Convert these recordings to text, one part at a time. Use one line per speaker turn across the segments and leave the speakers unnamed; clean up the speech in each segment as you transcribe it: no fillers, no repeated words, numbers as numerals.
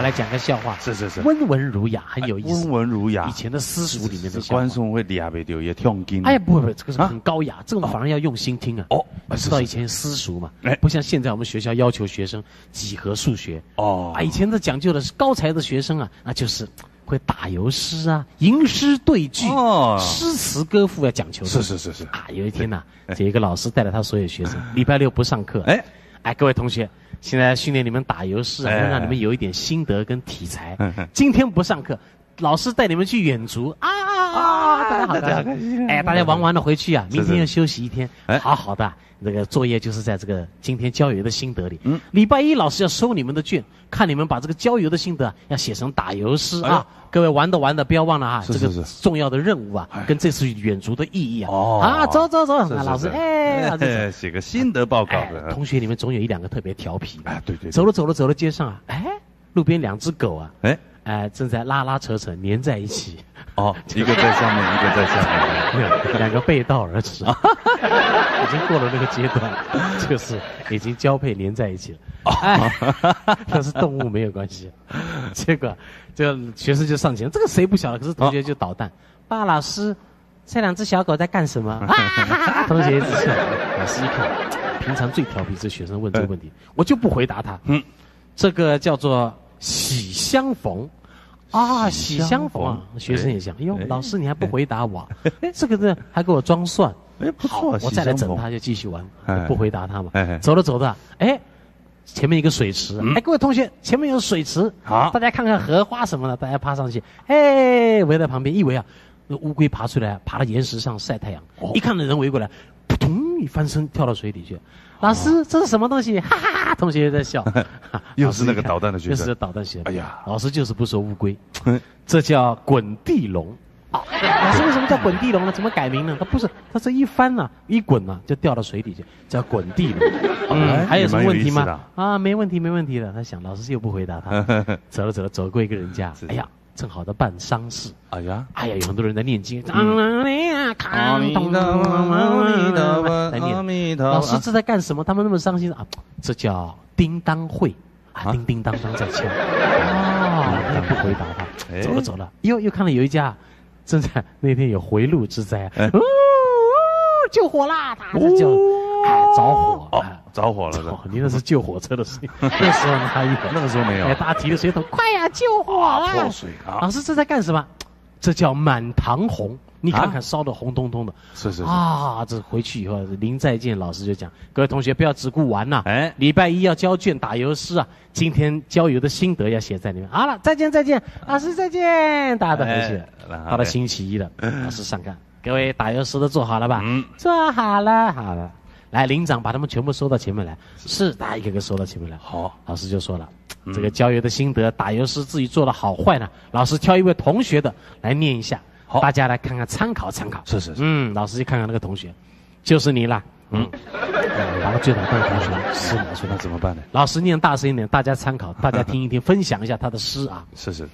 来讲个笑话，
是，
温文儒雅，很有意思。
温文儒雅，
以前的私塾里面的笑话。
观众会俩不掉也痛经。
哎呀，不，这个是很高雅，这种反而要用心听啊。哦，知道以前私塾嘛，不像现在我们学校要求学生几何数学。哦，啊，以前的讲究的是高才的学生啊，那就是会打油诗啊，吟诗对句，诗词歌赋要讲求的。
是
啊，有一天呐，有一个老师带着他所有学生，礼拜六不上课。哎，各位同学。现在训练你们打油诗啊，能让你们有一点心得跟体裁。今天不上课，老师带你们去远足啊！大家好，哎，大家玩完了回去啊，明天要休息一天，好好的。这个作业就是在这个今天郊游的心得里。礼拜一老师要收你们的卷，看你们把这个郊游的心得要写成打油诗啊。各位玩的不要忘了啊，这个重要的任务啊，跟这次远足的意义啊。啊，走，老师，哎，
写个心得报告的。
同学里面总有一两个特别调皮的。
对。
走了街上啊，哎，路边两只狗啊，正在拉扯粘在一起。
哦，一个在上面，一个在下面，
两个背道而驰，已经过了那个阶段，就是已经交配粘在一起了。但是动物没有关系。结果这个学生就上前，这个谁不晓得？可是同学就捣蛋。爸，老师，这两只小狗在干什么？同学一直笑。老师一看，平常最调皮这学生问这个问题，我就不回答他。这个叫做喜相逢。啊，喜相逢啊！学生也想，哎呦，老师你还不回答我，这个呢还给我装蒜，
不错，
我再来整他，就继续玩，不回答他嘛。走着，哎，前面一个水池，哎，各位同学，前面有水池，好，大家看看荷花什么的，大家爬上去，哎，围在旁边，一围啊，那乌龟爬出来，爬到岩石上晒太阳，一看到人围过来，扑通一翻身跳到水底去。老师，这是什么东西？哈哈哈！同学也在笑，
又是那个捣蛋的学生，
又是捣蛋学生。
哎呀，
老师就是不说乌龟，这叫滚地龙。老师为什么叫滚地龙呢？怎么改名呢？它不是，它这一翻啊，一滚啊，就掉到水底去，叫滚地龙。还有什么问题吗？啊，没问题的。他想，老师又不回答他。走过一个人家，哎呀。正好在办丧事，哎呀，有很多人在念经，在念。老师这在干什么？他们那么伤心啊？这叫叮当会啊，叮叮当当在敲。他不回答他，走了。又看到有一家正在那天有回路之灾，救火啦！他叫着火了。你那是救火车的事情，那时候哪有？
那个时候没有。
哎，大家提着水桶，快呀，救火了！
泼水啊！
老师这在干什么？这叫满堂红。你看看烧得红彤彤的。
是。
啊，这回去以后临再见，老师就讲，各位同学不要只顾玩呐。礼拜一要交卷打油诗啊，今天郊游的心得要写在里面。好了，再见，老师再见，大家都回去。到了星期一了，老师上课，各位打油诗都做好了吧？做好了。来，领长把他们全部收到前面来。是，大家一个个收到前面来。好，老师就说了，这个郊游的心得，打油诗至于做的好坏呢，老师挑一位同学的来念一下，大家来看看参考。是。老师就看看那个同学，就是你啦。然后最捣蛋的同学诗拿出来，
那怎么办呢？
老师念大声一点，大家参考，大家听一听，分享一下他的诗啊。
是。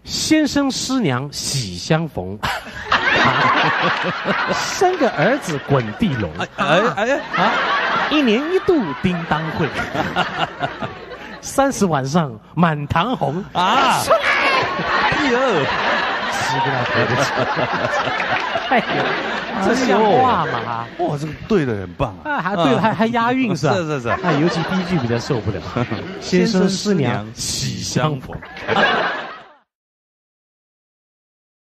先生师娘喜相逢，生个儿子滚地龙，一年一度叮当会，30晚上满堂红啊！出来！哎呦，诗跟他合不起，哎呦，这像话吗？
哇，这个对的很棒啊！
还对了，还押韵是吧？
是。
尤其第一句比较受不了，先生师娘喜相逢。